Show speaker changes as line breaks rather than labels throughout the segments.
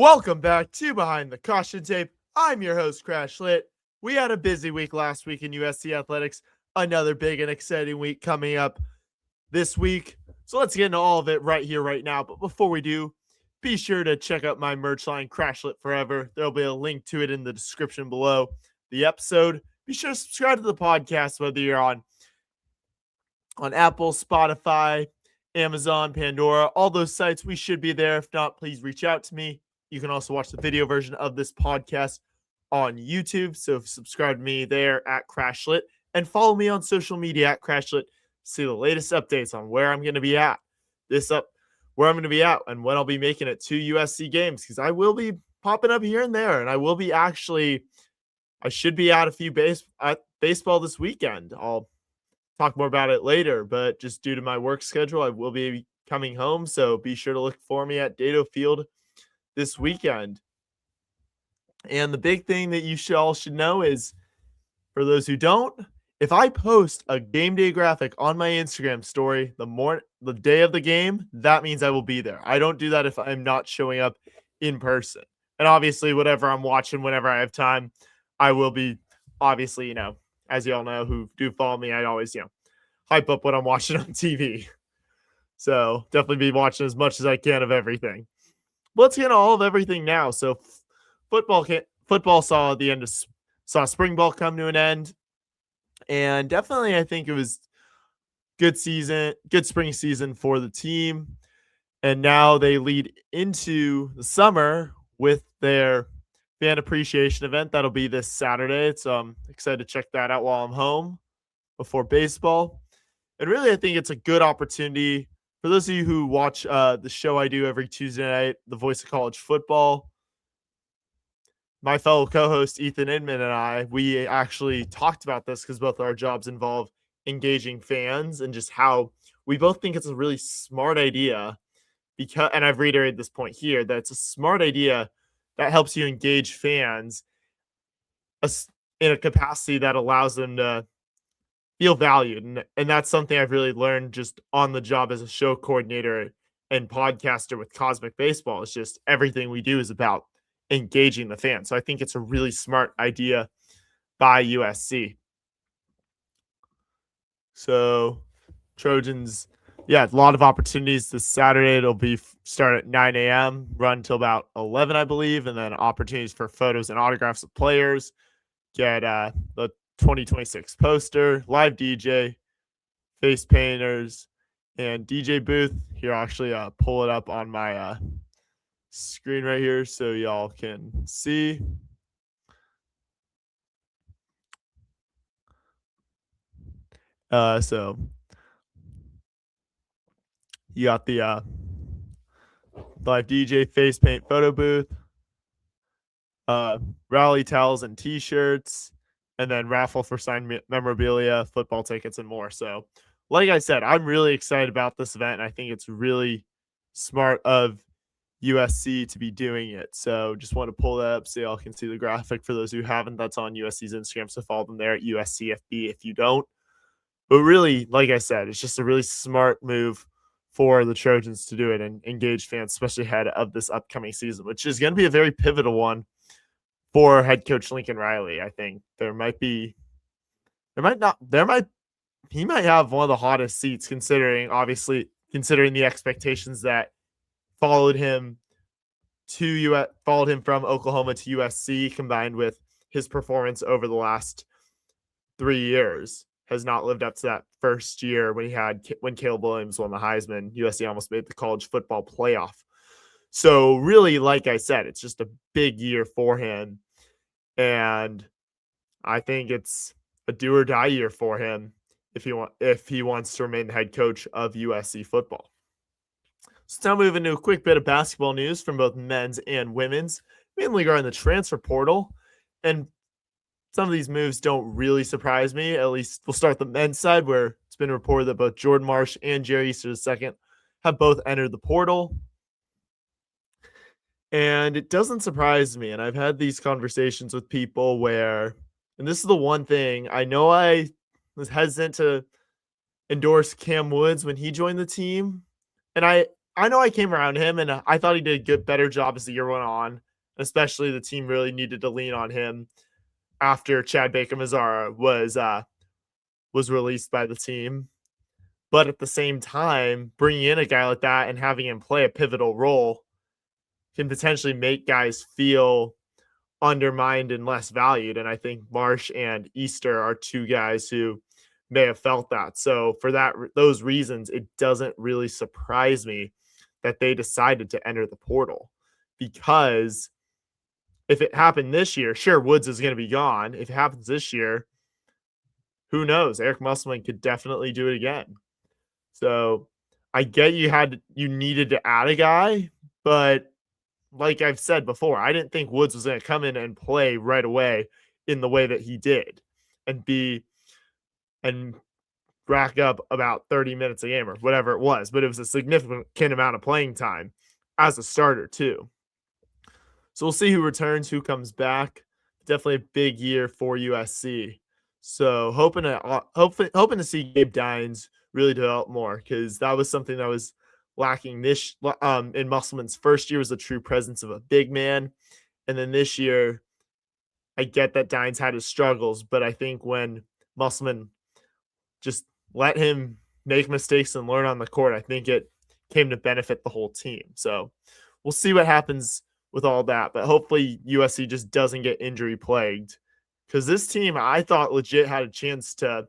Welcome back to Behind the Caution Tape. I'm your host, CrashLit. We had a busy week last week in USC athletics. Another big and exciting week coming up this week. So let's get into all of it right here, right now. But before we do, be sure to check out my merch line, CrashLit Forever. There'll be a link to it in the description below the episode. Be sure to subscribe to the podcast, whether you're on Apple, Spotify, Amazon, Pandora, all those sites. We should be there. If not, please reach out to me. You can also watch the video version of this podcast on YouTube. So subscribe to me there at CrashLit and follow me on social media at CrashLit to see the latest updates on where I'm going to be at where I'm going to be at and when I'll be making it to USC games, because I will be popping up here and there, and I should be at a few baseball this weekend. I'll talk more about it later, but just due to my work schedule, I will be coming home. So be sure to look for me at Dado Field this weekend. And the big thing that you all should know is, for those who don't, if I post a game day graphic on my Instagram story the day of the game, that means I will be there. I don't do that if I'm not showing up in person. And obviously, whatever I'm watching, whenever I have time, I will be, obviously, as you all know who do follow me, I always, hype up what I'm watching on TV. So definitely be watching as much as I can of everything. But let's get into all of everything now. So football saw spring ball come to an end. And definitely, I think it was good spring season for the team. And now they lead into the summer with their fan appreciation event. That'll be this Saturday. So I'm excited to check that out while I'm home before baseball. And really, I think it's a good opportunity for those of you who watch the show I do every Tuesday night, The Voice of College Football. My fellow co-host Ethan Inman and I, we actually talked about this because both our jobs involve engaging fans, and just how we both think it's a really smart idea, and I've reiterated this point here, that it's a smart idea that helps you engage fans in a capacity that allows them to feel valued. And that's something I've really learned just on the job as a show coordinator and podcaster with Cosmic Baseball. It's just everything we do is about engaging the fans. So I think it's a really smart idea by USC. So Trojans, a lot of opportunities this Saturday. It'll be start at 9 a.m., run till about 11, I believe, and then opportunities for photos and autographs of players. Get the 2026 poster, live DJ, face painters, and DJ booth. Here, I'll actually pull it up on my screen right here so y'all can see. So you got the live DJ, face paint, photo booth, rally towels and t-shirts, and then raffle for signed memorabilia, football tickets, and more. So like I said, I'm really excited about this event, and I think it's really smart of USC to be doing it. So just want to pull that up so y'all can see the graphic. For those who haven't, that's on USC's Instagram, so follow them there at USCFB if you don't. But really, like I said, it's just a really smart move for the Trojans to do it and engage fans, especially ahead of this upcoming season, which is going to be a very pivotal one for head coach Lincoln Riley. I think he might have one of the hottest seats, considering the expectations that followed him from Oklahoma to USC, combined with his performance over the last 3 years. Has not lived up to that first year when Caleb Williams won the Heisman. USC almost made the college football playoff. So really, like I said, it's just a big year for him. And I think it's a do or die year for him if he wants to remain the head coach of USC football. So now moving to a quick bit of basketball news from both men's and women's, mainly regarding the transfer portal. And some of these moves don't really surprise me. At least we'll start the men's side, where it's been reported that both Jordan Marsh and Jerry Easter II have both entered the portal. And it doesn't surprise me. And I've had these conversations with people where, and this is the one thing, I know I was hesitant to endorse Cam Woods when he joined the team. And I I know I came around him, and I thought he did a better job as the year went on. Especially the team really needed to lean on him after Chad Baker-Mazara was released by the team. But at the same time, bringing in a guy like that and having him play a pivotal role can potentially make guys feel undermined and less valued. And I think Marsh and Easter are two guys who may have felt that. So for those reasons, it doesn't really surprise me that they decided to enter the portal, because if it happened this year, sure, Woods is going to be gone. If it happens this year, who knows? Eric Musselman could definitely do it again. So I get you needed to add a guy, but like I've said before, I didn't think Woods was going to come in and play right away in the way that he did and rack up about 30 minutes a game or whatever it was, but it was a significant amount of playing time as a starter too. So we'll see who returns, who comes back. Definitely a big year for USC. So hoping to see Gabe Dines really develop more, because that was something that was lacking in Musselman's first year, was the true presence of a big man. And then this year, I get that Dines had his struggles, but I think when Musselman just let him make mistakes and learn on the court, I think it came to benefit the whole team. So we'll see what happens with all that, but hopefully USC just doesn't get injury plagued, because this team, I thought, legit had a chance to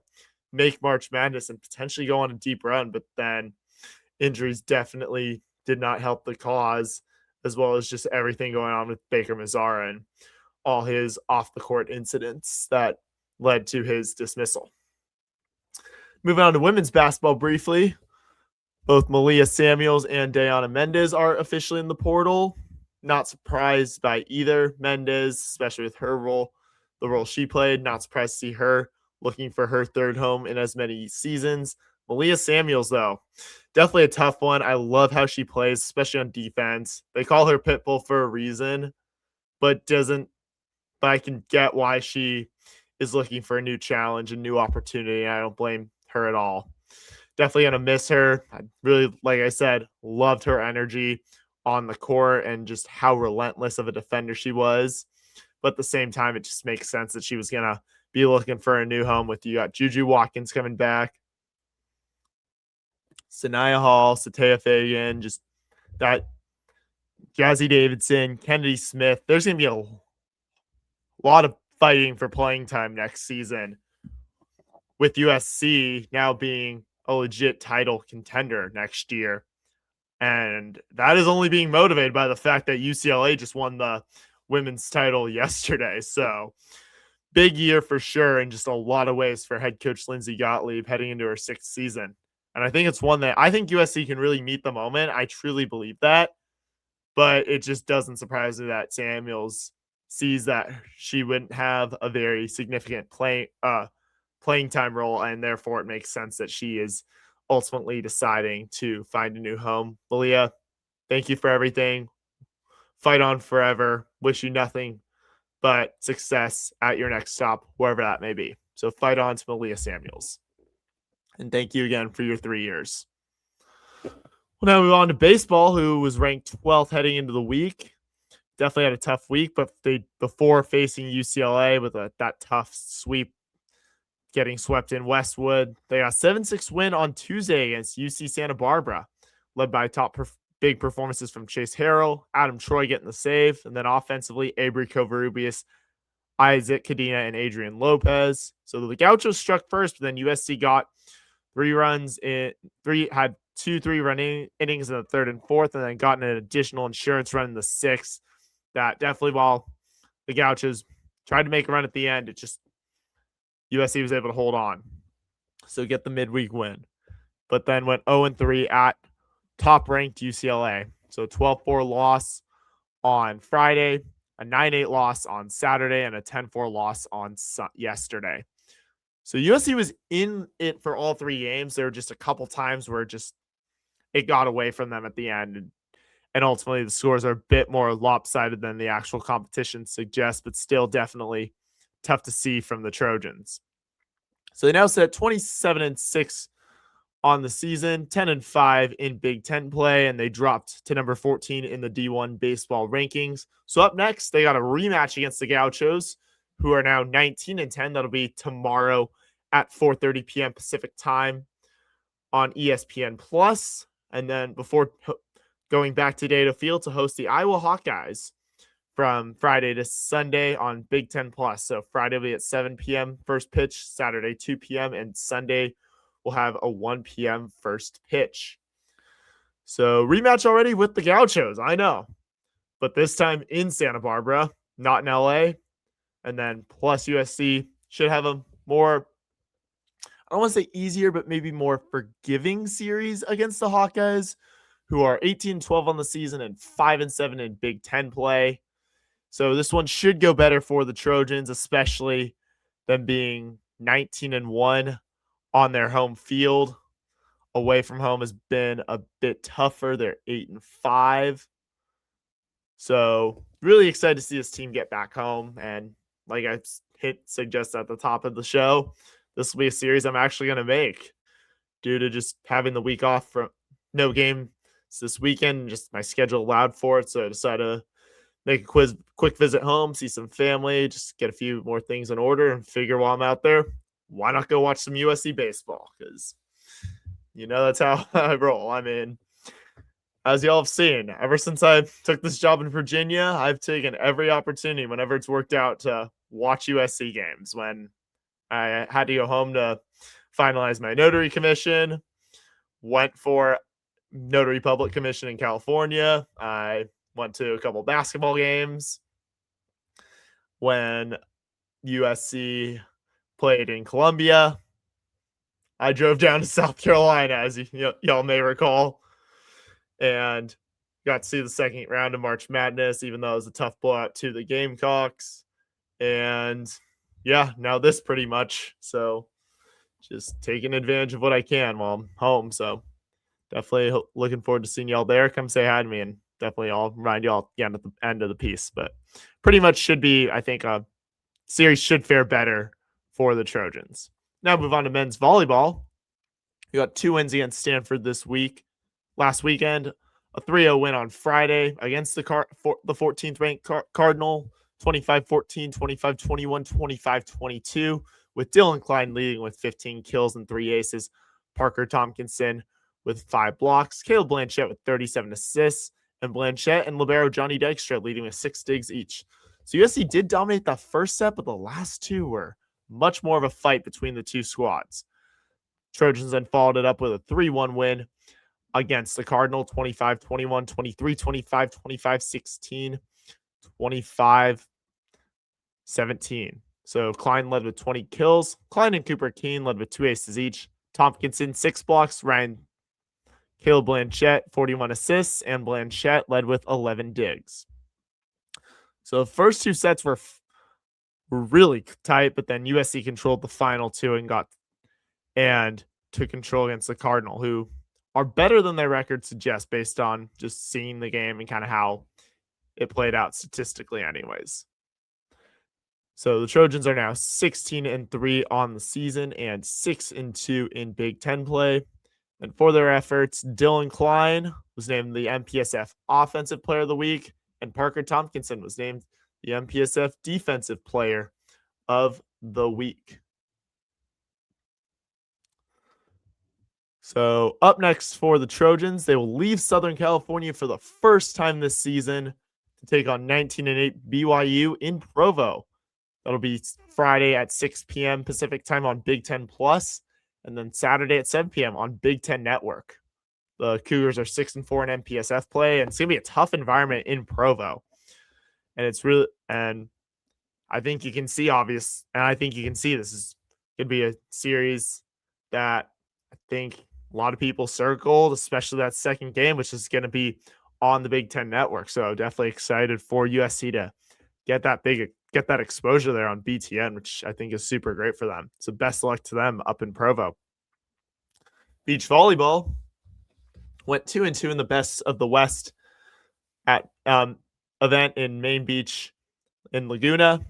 make March Madness and potentially go on a deep run, but then injuries definitely did not help the cause, as well as just everything going on with Baker-Mazara and all his off-the-court incidents that led to his dismissal. Moving on to women's basketball briefly, both Malia Samuels and Diana Mendez are officially in the portal. Not surprised by either. Mendez, especially with her role, the role she played, not surprised to see her looking for her third home in as many seasons. Malia Samuels, though, definitely a tough one. I love how she plays, especially on defense. They call her Pitbull for a reason, but I can get why she is looking for a new challenge, a new opportunity. I don't blame her at all. Definitely going to miss her. I really, like I said, loved her energy on the court and just how relentless of a defender she was. But at the same time, it just makes sense that she was going to be looking for a new home with you got Juju Watkins coming back, Sanaya Hall, Satea Fagan, just that Jazzy Davidson, Kennedy Smith. There's going to be a lot of fighting for playing time next season, with USC now being a legit title contender next year. And that is only being motivated by the fact that UCLA just won the women's title yesterday. So big year for sure, in just a lot of ways for head coach Lindsay Gottlieb heading into her 6th season. And I think it's one that I think USC can really meet the moment. I truly believe that. But it just doesn't surprise me that Samuels sees that she wouldn't have a very significant playing time role, and therefore it makes sense that she is ultimately deciding to find a new home. Malia, thank you for everything. Fight on forever. Wish you nothing but success at your next stop, wherever that may be. So fight on to Malia Samuels. And thank you again for your 3 years. We'll now move on to baseball, who was ranked 12th heading into the week. Definitely had a tough week, but before facing UCLA with that tough sweep, getting swept in Westwood, they got a 7-6 win on Tuesday against UC Santa Barbara, led by big performances from Chase Harrell, Adam Troy getting the save, and then offensively, Avery Covarrubias, Isaac Cadena, and Adrian Lopez. So the Gauchos struck first, but then USC got 3 runs had 2 3-run innings in the 3rd and 4th, and then got an additional insurance run in the 6th. That definitely, while the Gauchos tried to make a run at the end, it just USC was able to hold on. So get the midweek win. But then went 0-3 at top-ranked UCLA. So 12-4 loss on Friday, a 9-8 loss on Saturday, and a 10-4 loss on yesterday. So USC was in it for all 3 games. There were just a couple times where it got away from them at the end. And ultimately, the scores are a bit more lopsided than the actual competition suggests, but still definitely tough to see from the Trojans. So they now sit at 27-6 on the season, 10-5 in Big Ten play, and they dropped to number 14 in the D1 baseball rankings. So up next, they got a rematch against the Gauchos, who are now 19-10. That'll be tomorrow at 4:30 p.m. Pacific time on ESPN Plus. And then before going back to Data Field to host the Iowa Hawkeyes from Friday to Sunday on Big Ten Plus. So Friday will be at 7 p.m. first pitch, Saturday 2 p.m., and Sunday we'll have a 1 p.m. first pitch. So rematch already with the Gauchos, I know. But this time in Santa Barbara, not in LA. And then plus USC should have a more, I don't want to say easier, but maybe more forgiving series against the Hawkeyes, who are 18-12 on the season and 5-7 in Big Ten play. So this one should go better for the Trojans, especially them being 19-1 on their home field. Away from home has been a bit tougher. They're 8-5. So really excited to see this team get back home. And like I suggest at the top of the show, this will be a series I'm actually going to make due to just having the week off from no game this weekend. Just my schedule allowed for it. So I decided to make a quick visit home, see some family, just get a few more things in order and figure while I'm out there, why not go watch some USC baseball? Because, that's how I roll. I mean, as y'all have seen, ever since I took this job in Virginia, I've taken every opportunity whenever it's worked out to watch USC games. When I had to go home to finalize my notary commission, went for notary public commission in California. I went to a couple basketball games when USC played in Columbia. I drove down to South Carolina, as y'all may recall, and got to see the second round of March Madness, even though it was a tough blowout to the Gamecocks. And yeah, now this pretty much. So just taking advantage of what I can while I'm home. So definitely looking forward to seeing y'all there. Come say hi to me, and definitely I'll remind y'all again at the end of the piece. But pretty much should be, I think, a series should fare better for the Trojans. Now move on to men's volleyball. We got 2 wins against Stanford this week. Last weekend, a 3-0 win on Friday against the 14th ranked Cardinal, 25-14, 25-21, 25-22, with Dylan Klein leading with 15 kills and 3 aces. Parker Tompkinson with 5 blocks. Caleb Blanchette with 37 assists. And Blanchette and libero Johnny Dykstra leading with 6 digs each. So USC did dominate the first set, but the last 2 were much more of a fight between the 2 squads. Trojans then followed it up with a 3-1 win against the Cardinal, 25-21, 23-25, 25-16, 25-17. So Klein led with 20 kills. Klein and Cooper Keene led with 2 aces each. Tompkinson, 6 blocks. Caleb Blanchette, 41 assists. And Blanchette led with 11 digs. So the first 2 sets were really tight, but then USC controlled the final 2 and took control against the Cardinal, who are better than their record suggests based on just seeing the game and kind of how it played out statistically anyways. So the Trojans are now 16-3 on the season and 6-2 in Big Ten play. And for their efforts, Dylan Klein was named the MPSF Offensive Player of the Week, and Parker Tompkinson was named the MPSF Defensive Player of the Week. So up next for the Trojans, they will leave Southern California for the first time this season to take on 19-8 BYU in Provo. That'll be Friday at 6 p.m. Pacific time on Big Ten Plus, and then Saturday at 7 p.m. on Big Ten Network. The Cougars are 6-4 in MPSF play, and it's going to be a tough environment in Provo. And I think you can see this is going to be a series that I think a lot of people circled, especially that second game, which is going to be on the Big Ten Network. So definitely excited for USC to get that exposure there on BTN, which I think is super great for them. So best of luck to them up in Provo. Beach volleyball went 2-2 in the Best of the West at event in Main Beach in Laguna.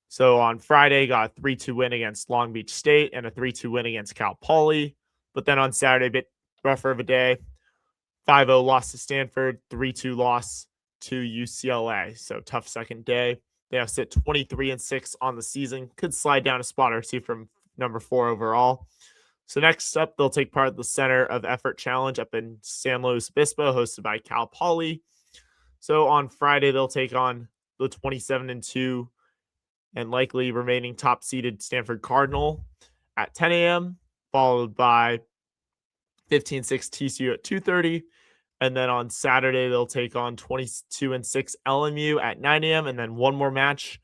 So on Friday, got a 3-2 win against Long Beach State and a 3-2 win against Cal Poly. But then on Saturday, a bit rougher of a day. 5-0 loss to Stanford, 3-2 loss to UCLA. So tough second day. They have sit 23-6 on the season. Could slide down a spot or two from number 4 overall. So next up, they'll take part in the Center of Effort Challenge up in San Luis Obispo, hosted by Cal Poly. So on Friday, they'll take on the 27-2 and likely remaining top-seeded Stanford Cardinal at 10 a.m., followed by 15-6 TCU at 2:30. And then on Saturday, they'll take on 22-6 LMU at 9 a.m. And then one more match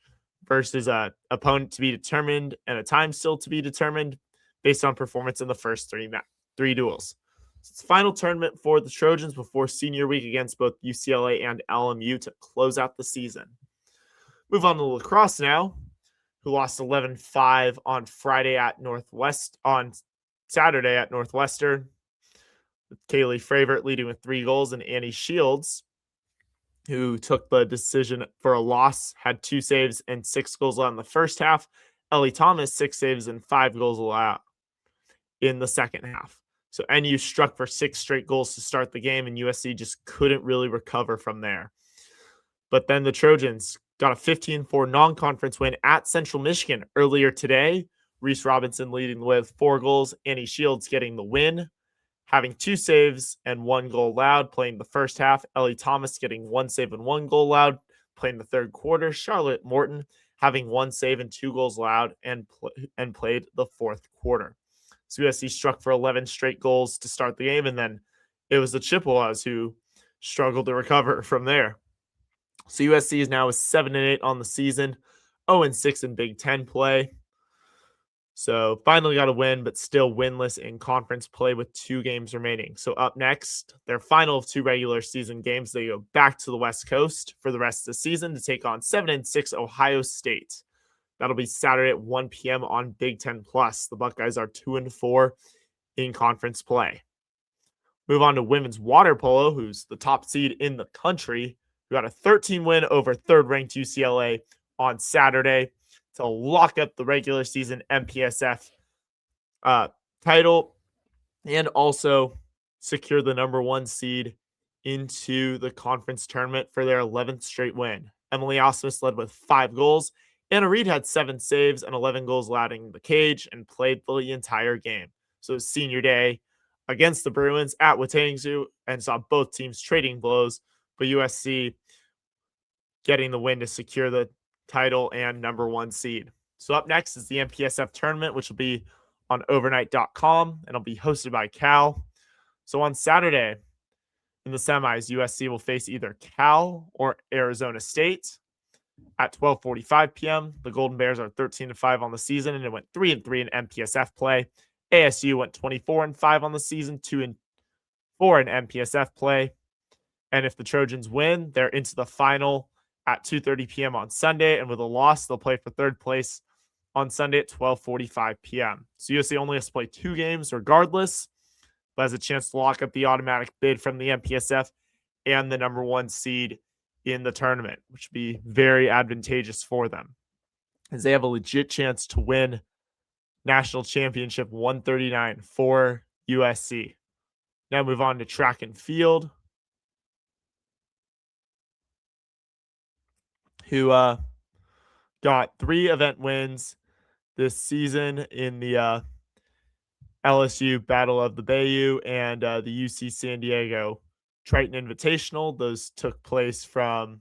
versus an opponent to be determined and a time still to be determined based on performance in the first three duels. So it's the final tournament for the Trojans before senior week against both UCLA and LMU to close out the season. Move on to lacrosse now, who lost 11-5 on Saturday at Northwestern. With Kaylee Fravert leading with 3 goals, and Annie Shields, who took the decision for a loss, had 2 saves and 6 goals allowed in the first half. Ellie Thomas, 6 saves and 5 goals allowed in the second half. So NU struck for 6 straight goals to start the game, and USC just couldn't really recover from there. But then the Trojans got a 15-4 non-conference win at Central Michigan earlier today. Reese Robinson leading with 4 goals, Annie Shields getting the win, having 2 saves and 1 goal allowed, playing the first half. Ellie Thomas getting 1 save and 1 goal allowed, playing the third quarter. Charlotte Morton having 1 save and 2 goals allowed and played the fourth quarter. So USC struck for 11 straight goals to start the game, and then it was the Chippewas who struggled to recover from there. So USC is now 7-8 on the season, 0-6 in Big Ten play. So finally got a win, but still winless in conference play with 2 games remaining. So up next, their final of 2 regular season games, they go back to the West Coast for the rest of the season to take on 7-6 Ohio State. That'll be Saturday at 1 p.m. on Big Ten Plus. The Buckeyes are 2-4 in conference play. Move on to women's water polo, who's the top seed in the country, who got a 13 win over third-ranked UCLA on Saturday to lock up the regular season MPSF title and also secure the number 1 seed into the conference tournament for their 11th straight win. Emily Osmus led with 5 goals. Anna Reed had 7 saves and 11 goals allowed in the cage and played the entire game. So senior day against the Bruins at Watangzu and saw both teams trading blows, but USC getting the win to secure the title and number 1 seed. So up next is the MPSF tournament, which will be on overnight.com and it'll be hosted by Cal. So on Saturday in the semis, USC will face either Cal or Arizona State at 12:45 p.m. The Golden Bears are 13-5 on the season, and it went 3-3 in MPSF play. ASU went 24-5 on the season, 2-4 in MPSF play. And if the Trojans win, they're into the final at 2:30 p.m. on Sunday, and with a loss, they'll play for third place on Sunday at 12:45 p.m. So USC only has to play 2 games regardless, but has a chance to lock up the automatic bid from the MPSF and the number 1 seed in the tournament, which would be very advantageous for them, as they have a legit chance to win National Championship 139 for USC. Now move on to track and field, who got 3 event wins this season in the LSU Battle of the Bayou and the UC San Diego Triton Invitational. Those took place on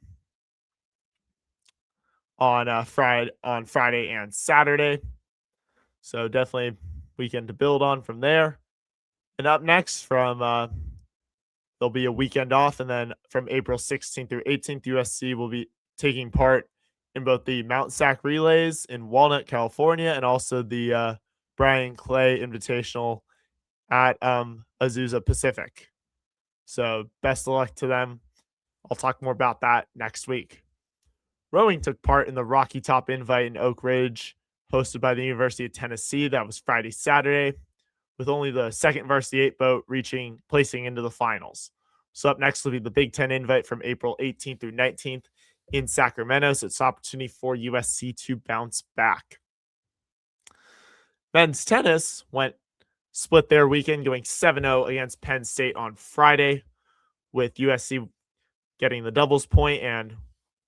Friday and Saturday. So definitely weekend to build on from there. And up next there'll be a weekend off, and then from April 16th through 18th, USC will be taking part in both the Mount Sac Relays in Walnut, California, and also the Brian Clay Invitational at Azusa Pacific. So best of luck to them. I'll talk more about that next week. Rowing took part in the Rocky Top Invite in Oak Ridge, hosted by the University of Tennessee. That was Friday, Saturday, with only the second varsity 8 boat placing into the finals. So up next will be the Big Ten Invite from April 18th through 19th in Sacramento. So it's an opportunity for USC to bounce back. Men's tennis went split their weekend going 7-0 against Penn State on Friday, with USC getting the doubles point and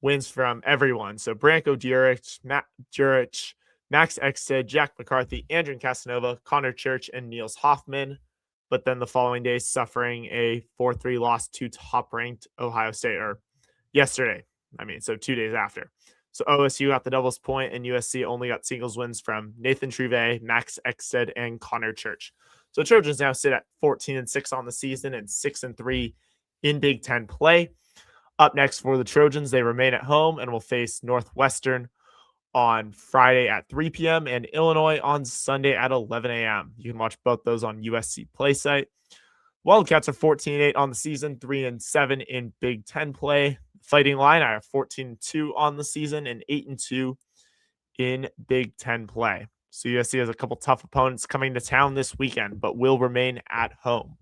wins from everyone. So Branko Duric, Matt Jurich, Max Exted, Jack McCarthy, Andrew Casanova, Connor Church, and Niels Hoffman. But then the following day, suffering a 4-3 loss to top-ranked Ohio State, or yesterday. So 2 days after. So OSU got the doubles point, and USC only got singles wins from Nathan Truve, Max Exted, and Connor Church. So the Trojans now sit at 14-6 on the season and 6-3 in Big Ten play. Up next for the Trojans, they remain at home and will face Northwestern on Friday at 3 p.m. and Illinois on Sunday at 11 a.m. You can watch both those on USC Play Site. Wildcats are 14-8 on the season, 3-7 in Big Ten play. Fighting Illini are 14-2 on the season and 8-2 in Big Ten play. So USC has a couple tough opponents coming to town this weekend, but will remain at home.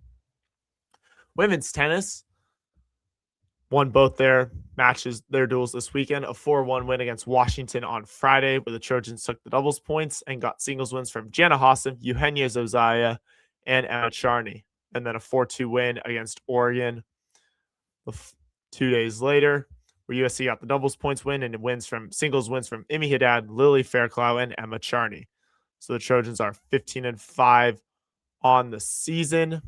Women's tennis won both their duels this weekend. A 4-1 win against Washington on Friday, where the Trojans took the doubles points and got singles wins from Jana Hassan, Eugenia Zozaya, and Emma Charney. And then a 4-2 win against Oregon 2 days later, where USC got the doubles points win and singles wins from Imi Haddad, Lily Fairclough, and Emma Charney. So the Trojans are 15-5 on the season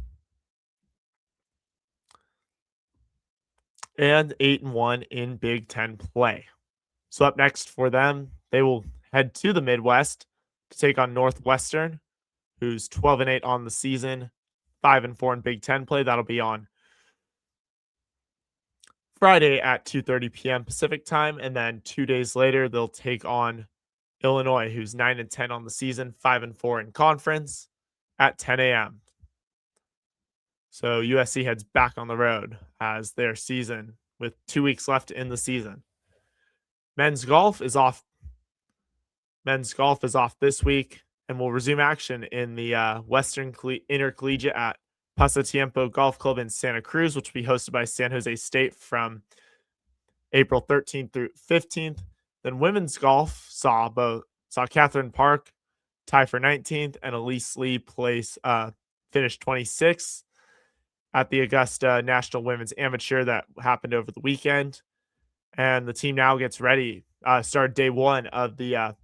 and 8-1 in Big Ten play. So up next for them, they will head to the Midwest to take on Northwestern, who's 12-8 on the season, 5-4 in Big Ten play. That'll be on Friday at 2:30 p.m. Pacific time, and then 2 days later they'll take on Illinois, who's 9-10 on the season, 5-4 in conference, at 10 a.m. So USC heads back on the road as their season with 2 weeks left in the season. Men's golf is off this week and will resume action in the Western Intercollegiate at Pasatiempo Golf Club in Santa Cruz, which will be hosted by San Jose State from April 13th through 15th. Then women's golf saw Catherine Park tie for 19th and Elise Lee finish 26th at the Augusta National Women's Amateur that happened over the weekend. And the team now gets ready. Started day one of the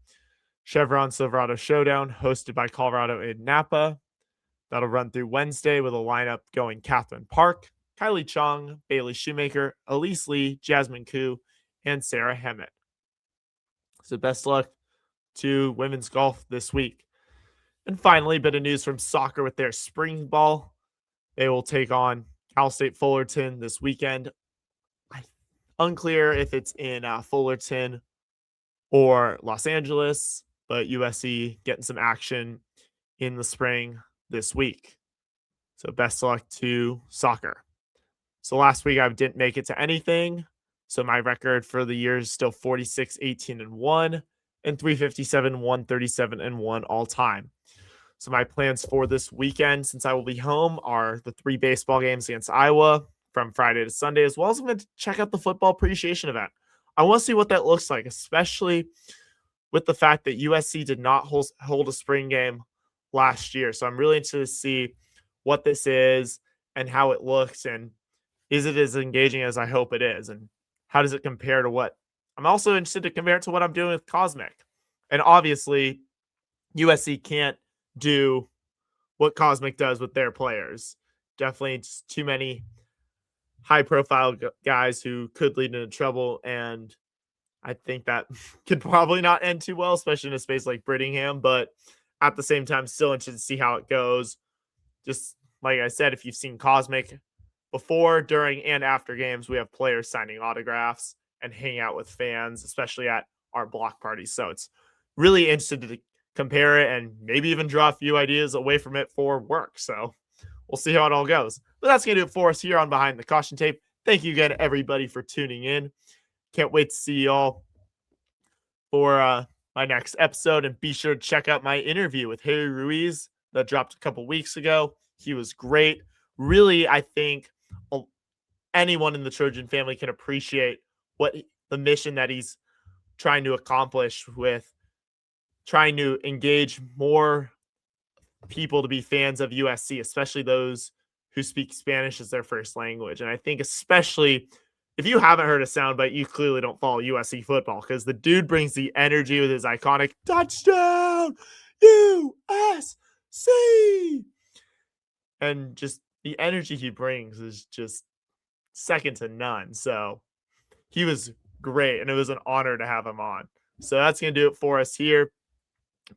Chevron Silverado Showdown hosted by Colorado in Napa. That'll run through Wednesday with a lineup going Catherine Park, Kylie Chong, Bailey Shoemaker, Elise Lee, Jasmine Koo, and Sarah Hemmett. So best luck to women's golf this week. And finally, a bit of news from soccer with their spring ball. They will take on Cal State Fullerton this weekend. Unclear if it's in Fullerton or Los Angeles, but USC getting some action in the spring this week. So best luck to soccer. So last week I didn't make it to anything. So my record for the year is still 46-18-1 and 357-137-1 all time. So my plans for this weekend, since I will be home, are the 3 baseball games against Iowa from Friday to Sunday, as well as I'm going to check out the football appreciation event. I want to see what that looks like, especially with the fact that USC did not hold a spring game last year. So I'm really interested to see what this is and how it looks, and is it as engaging as I hope it is, and how does it compare to what I'm also interested to compare it to what I'm doing with Cosmic. And obviously USC can't do what Cosmic does with their players. Definitely just too many high profile guys who could lead into trouble, and I think that could probably not end too well, especially in a space like Brittingham, but at the same time still interested to see how it goes. Just like I said, if you've seen Cosmic before, during, and after games, we have players signing autographs and hanging out with fans, especially at our block parties. So it's really interested to compare it and maybe even draw a few ideas away from it for work. So we'll see how it all goes. But that's going to do it for us here on Behind the Caution Tape. Thank you again, everybody, for tuning in. Can't wait to see you all for my next episode. And be sure to check out my interview with Harry Ruiz that dropped a couple weeks ago. He was great. Really, I think anyone in the Trojan family can appreciate what the mission that he's trying to accomplish with trying to engage more people to be fans of USC, especially those who speak Spanish as their first language. And I think especially if you haven't heard a soundbite, you clearly don't follow USC football because the dude brings the energy with his iconic touchdown USC. And just the energy he brings is just second to none. So he was great, and it was an honor to have him on. So that's going to do it for us here.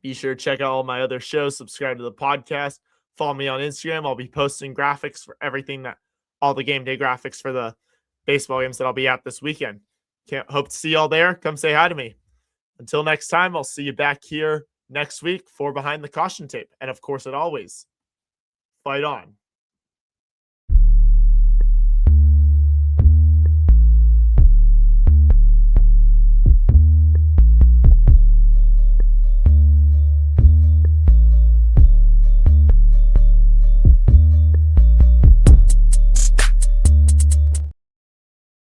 Be sure to check out all my other shows, subscribe to the podcast, follow me on Instagram. I'll be posting graphics for everything all the game day graphics for the baseball games that I'll be at this weekend. Hope to see y'all there. Come say hi to me. Until next time, I'll see you back here next week for Behind the Caution Tape. And of course, as always, fight on.